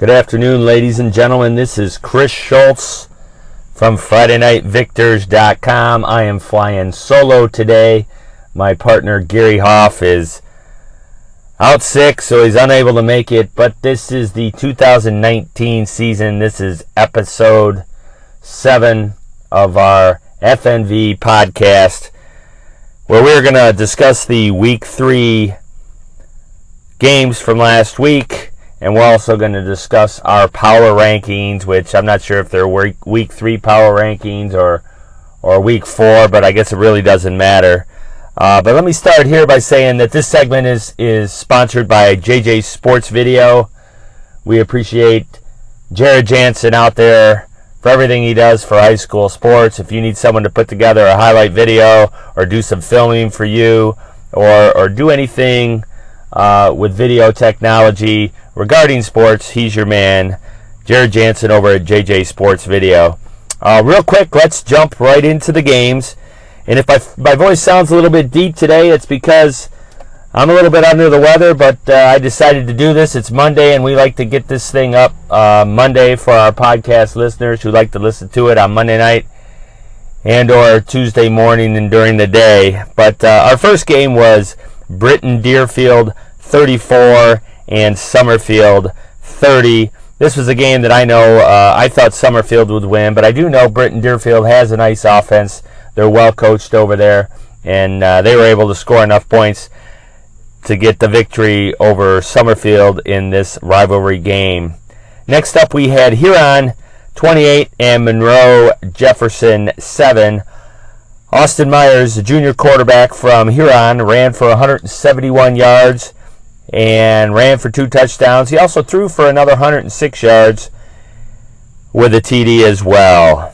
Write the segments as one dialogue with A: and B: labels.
A: Good afternoon, ladies and gentlemen. This is Chris Schultz from FridayNightVictors.com. I am flying solo today. My partner Gary Hoff is out sick, so he's unable to make it. But this is the 2019 season. This is episode 7 of our FNV podcast, where we're going to discuss the Week 3 games from last week. And we're also going to discuss our power rankings, which I'm not sure if they're week 3 power rankings or week 4, but I guess it really doesn't matter. But let me start here by saying that this segment is sponsored by JJ Sports Video. We appreciate Jared Jansen out there for everything he does for high school sports. If you need someone to put together a highlight video or do some filming for you or do anything with video technology regarding sports, he's your man. Jared Jansen over at JJ Sports Video. Real quick, let's jump right into the games. And if my voice sounds a little bit deep today, it's because I'm a little bit under the weather, but I decided to do this. It's Monday, and we like to get this thing up Monday for our podcast listeners who like to listen to it on Monday night and or Tuesday morning and during the day. But our first game was Britton Deerfield 34 and Summerfield 30. This was a game that I know I thought Summerfield would win, but I do know Britton Deerfield has a nice offense. They're well coached over there, and they were able to score enough points to get the victory over Summerfield in this rivalry game. Next up, we had Huron 28 and Monroe Jefferson 7. Austin Myers, the junior quarterback from Huron, ran for 171 yards and ran for 2 touchdowns. He also threw for another 106 yards with a TD as well.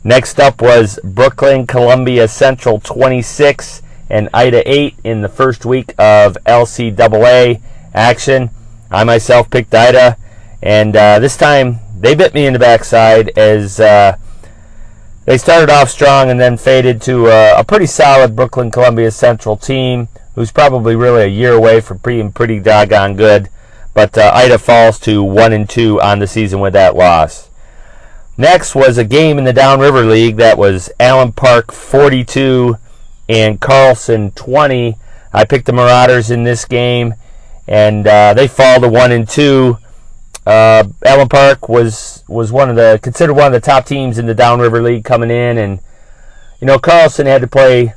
A: Next up was Brooklyn Columbia Central 26 and Ida 8 in the first week of LCAA action. I myself picked Ida, and this time they bit me in the backside as they started off strong and then faded to a pretty solid Brooklyn Columbia Central team who's probably really a year away from being pretty doggone good. But Ida falls to 1-2 on the season with that loss. Next was a game in the Downriver League that was Allen Park 42 and Carlson 20. I picked the Marauders in this game, and they fall to 1-2. Allen Park was considered one of the top teams in the Downriver League coming in, and Carlson had to play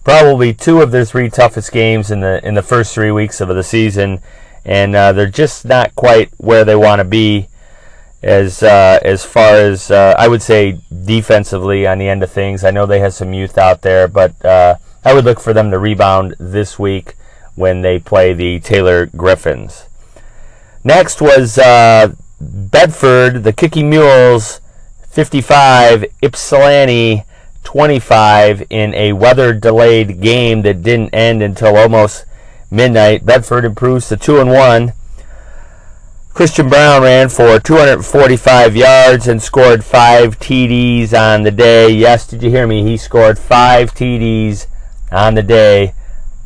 A: probably 2 of their 3 toughest games in the first 3 weeks of the season, and they're just not quite where they want to be as far as I would say defensively on the end of things. I know they have some youth out there, but I would look for them to rebound this week when they play the Taylor Griffins. Next was Bedford, the Kicky Mules 55, Ypsilanti 25 in a weather-delayed game that didn't end until almost midnight. Bedford improves to 2-1. Christian Brown ran for 245 yards and scored 5 TDs on the day. Yes, did you hear me? He scored 5 TDs on the day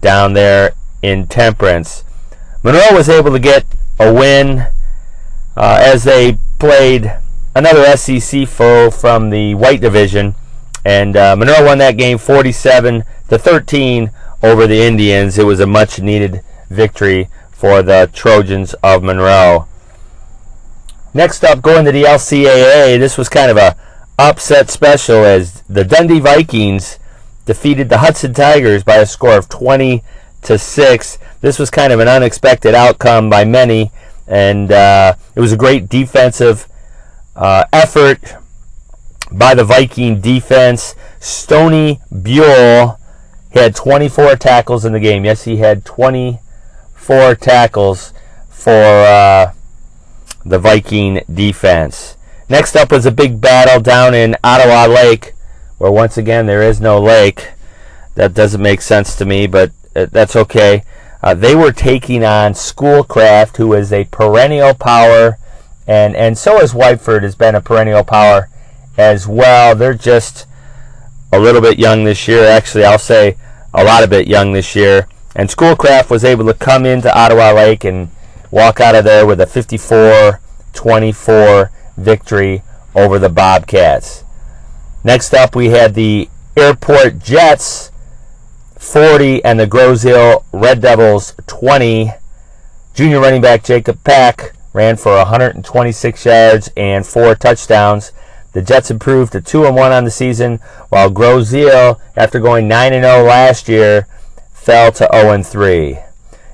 A: down there in Temperance. Monroe was able to get a win as they played another SEC foe from the White Division, and Monroe won that game 47-13 over the Indians. It was a much-needed victory for the Trojans of Monroe. Next up, going to the LCAA, this was kind of a upset special as the Dundee Vikings defeated the Hudson Tigers by a score of 20-6. This was kind of an unexpected outcome by many, and it was a great defensive effort by the Viking defense. Stoney Buell had 24 tackles in the game. Yes, he had 24 tackles for the Viking defense. Next up was a big battle down in Ottawa Lake, where once again there is no lake. That doesn't make sense to me, but that's okay. They were taking on Schoolcraft, who is a perennial power, and so has Whiteford has been a perennial power as well. They're just a little bit young this year. Actually, I'll say a lot of bit young this year. And Schoolcraft was able to come into Ottawa Lake and walk out of there with a 54-24 victory over the Bobcats. Next up, we had the Airport Jets 40 and the Grosse Ile Red Devils 20. Junior running back Jacob Pack ran for 126 yards and 4 touchdowns. The Jets improved to 2-1 on the season, while Grosse Ile, after going 9-0 last year, fell to 0-3.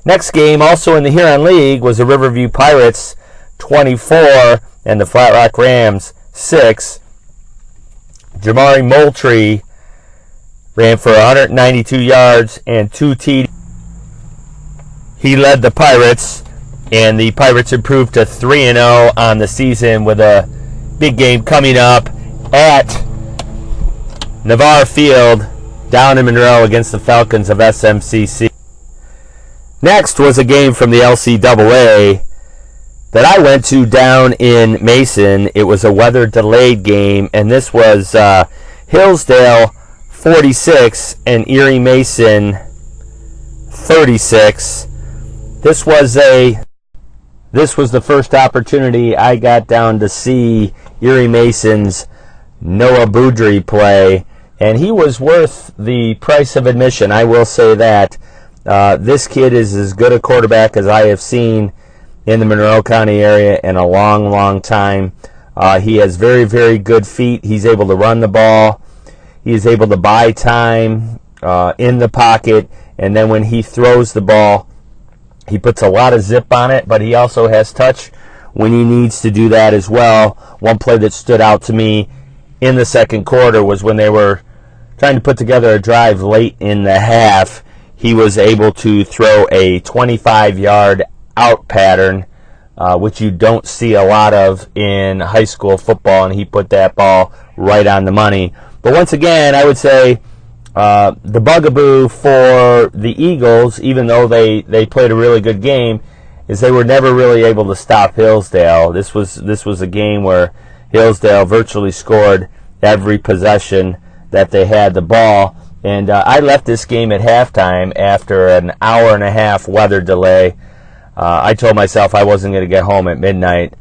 A: Next game, also in the Huron League, was the Riverview Pirates 24 and the Flat Rock Rams 6. Jamari Moultrie ran for 192 yards and 2 TDs. He led the Pirates, and the Pirates improved to 3-0 on the season with a big game coming up at Navarre Field down in Monroe against the Falcons of SMCC. Next was a game from the LCAA that I went to down in Mason. It was a weather-delayed game, and this was Hillsdale 46 and Erie Mason 36. This was the first opportunity I got down to see Erie Mason's Noah Boudry play, and he was worth the price of admission. I will say that. This kid is as good a quarterback as I have seen in the Monroe County area in a long, long time. He has very, very good feet. He's able to run the ball. He is able to buy time in the pocket, and then when he throws the ball, he puts a lot of zip on it, but he also has touch when he needs to do that as well. One play that stood out to me in the second quarter was when they were trying to put together a drive late in the half. He was able to throw a 25-yard out pattern, which you don't see a lot of in high school football, and he put that ball right on the money. But once again, I would say the bugaboo for the Eagles, even though they played a really good game, is they were never really able to stop Hillsdale. This was a game where Hillsdale virtually scored every possession that they had the ball. And I left this game at halftime after an hour and a half weather delay. I told myself I wasn't going to get home at midnight,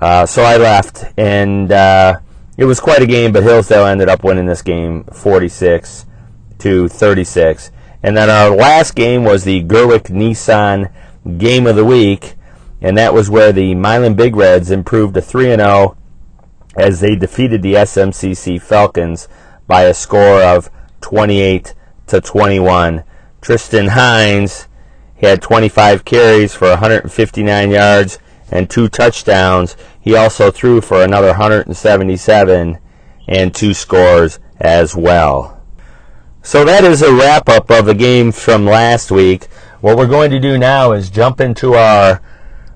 A: so I left. And it was quite a game, but Hillsdale ended up winning this game 46-36. And then our last game was the Gerwick-Nissan Game of the Week, and that was where the Milan Big Reds improved to 3-0 as they defeated the SMCC Falcons by a score of 28-21. Tristan Hines had 25 carries for 159 yards and 2 touchdowns. He also threw for another 177 and 2 scores as well. So that is a wrap-up of the game from last week. What we're going to do now is jump into our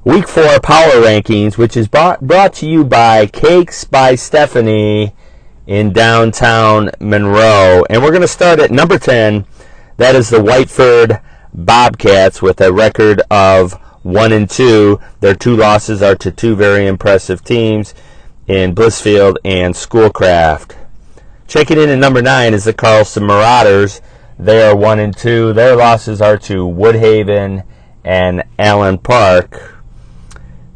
A: Week 4 Power Rankings, which is brought to you by Cakes by Stephanie in downtown Monroe. And we're going to start at number 10. That is the Whiteford Bobcats with a record of 1-2. Their 2 losses are to 2 very impressive teams in Blissfield and Schoolcraft. Checking in at number 9 is the Carlson Marauders. They are 1-2. Their losses are to Woodhaven and Allen Park.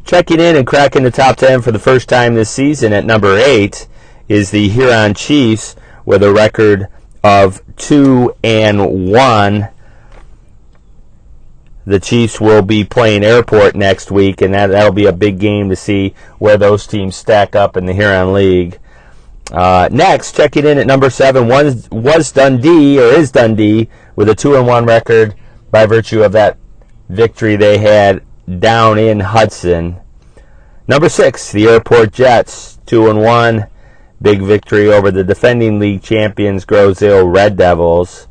A: Checking in and cracking the top 10 for the first time this season at number 8 is the Huron Chiefs with a record of 2-1. The Chiefs will be playing Airport next week, and that'll be a big game to see where those teams stack up in the Huron League. Next, checking in at number 7 was Dundee, or is Dundee, with a 2-1 record by virtue of that victory they had down in Hudson. Number 6, the Airport Jets, 2-1. Big victory over the defending league champions, Grosse Ile Red Devils.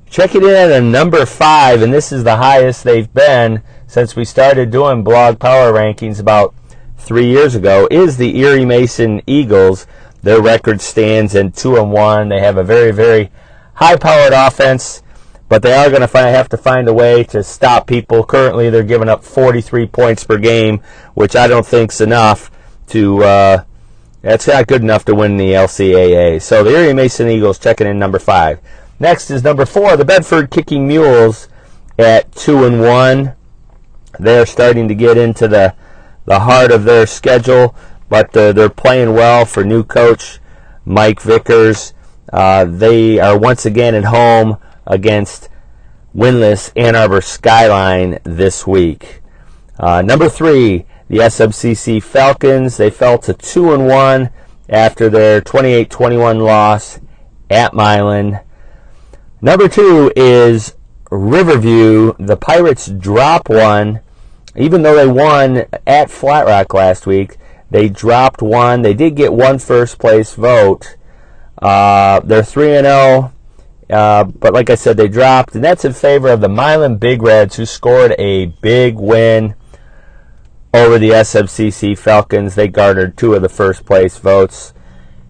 A: Checking in at a number 5, and this is the highest they've been since we started doing blog power rankings about 3 years ago, is the Erie Mason Eagles. Their record stands in 2-1. They have a very, very high-powered offense, but they are going to have to find a way to stop people. Currently, they're giving up 43 points per game, which I don't think is enough to. That's not good enough to win the LCAA. So the Erie Mason Eagles checking in number 5. Next is number 4, the Bedford Kicking Mules at 2-1. They're starting to get into the heart of their schedule, but they're playing well for new coach Mike Vickers. They are once again at home against winless Ann Arbor Skyline this week. Number 3, the SMCC Falcons. They fell to 2-1 after their 28-21 loss at Milan. Number 2 is Riverview. The Pirates drop one. Even though they won at Flat Rock last week, they dropped one. They did get one first place vote. They're 3-0, but like I said, they dropped, and that's in favor of the Milan Big Reds, who scored a big win over the SMCC Falcons. They garnered 2 of the first place votes,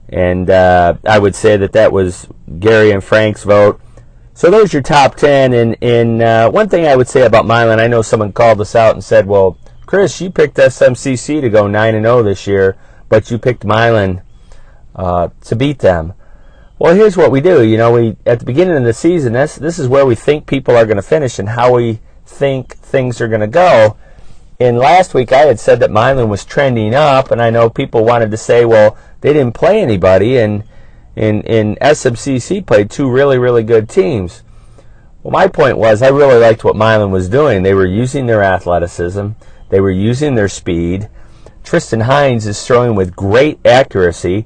A: and I would say that was Gary and Frank's vote. So there's your top 10, and one thing I would say about Milan, I know someone called us out and said, well, Chris, you picked SMCC to go 9-0 this year, but you picked Milan to beat them. Well, here's what we do. We at the beginning of the season, this is where we think people are going to finish and how we think things are going to go. And last week I had said that Milan was trending up, and I know people wanted to say, well, they didn't play anybody, and SMCC played 2 really, really good teams. Well, my point was I really liked what Milan was doing. They were using their athleticism. They were using their speed. Tristan Hines is throwing with great accuracy.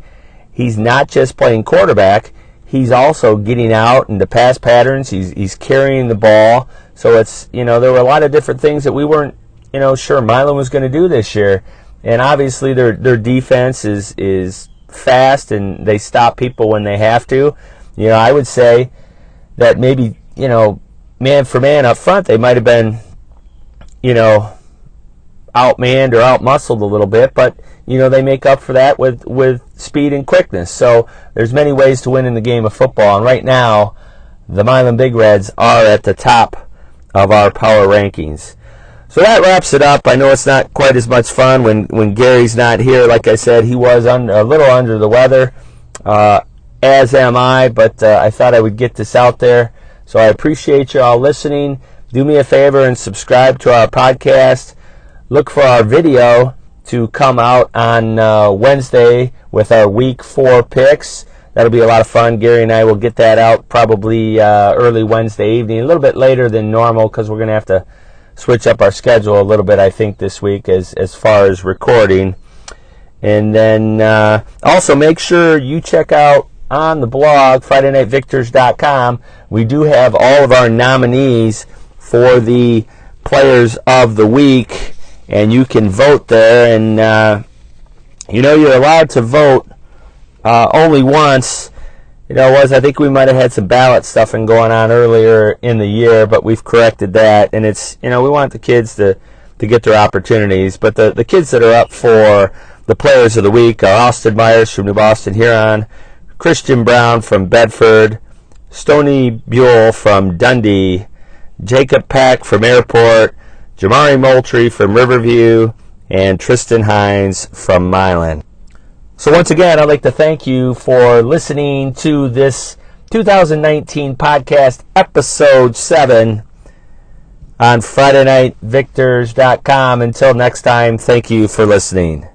A: He's not just playing quarterback. He's also getting out into pass patterns. He's carrying the ball. So it's, there were a lot of different things that we weren't, sure Milan was going to do this year. And obviously their defense is fast, and they stop people when they have to. I would say that maybe, man for man up front, they might have been, outmanned or outmuscled a little bit, but they make up for that with speed and quickness. So there's many ways to win in the game of football, and right now the Milan Big Reds are at the top of our power rankings. So that wraps it up. I know it's not quite as much fun when Gary's not here. Like I said, he was a little under the weather, as am I, but I thought I would get this out there. So I appreciate you all listening. Do me a favor and subscribe to our podcast. Look for our video to come out on Wednesday with our Week 4 picks. That'll be a lot of fun. Gary and I will get that out probably early Wednesday evening, a little bit later than normal because we're going to have to switch up our schedule a little bit, I think, this week as far as recording. And then also make sure you check out on the blog, FridayNightVictors.com. We do have all of our nominees for the Players of the Week, and you can vote there. And, you're allowed to vote only once. I think we might have had some ballot stuffing going on earlier in the year, but we've corrected that. And it's, we want the kids to get their opportunities. But the kids that are up for the Players of the Week are Austin Myers from New Boston Huron, Christian Brown from Bedford, Stony Buell from Dundee, Jacob Pack from Airport, Jamari Moultrie from Riverview, and Tristan Hines from Milan. So once again, I'd like to thank you for listening to this 2019 podcast, episode 7 on FridayNightVictors.com. Until next time, thank you for listening.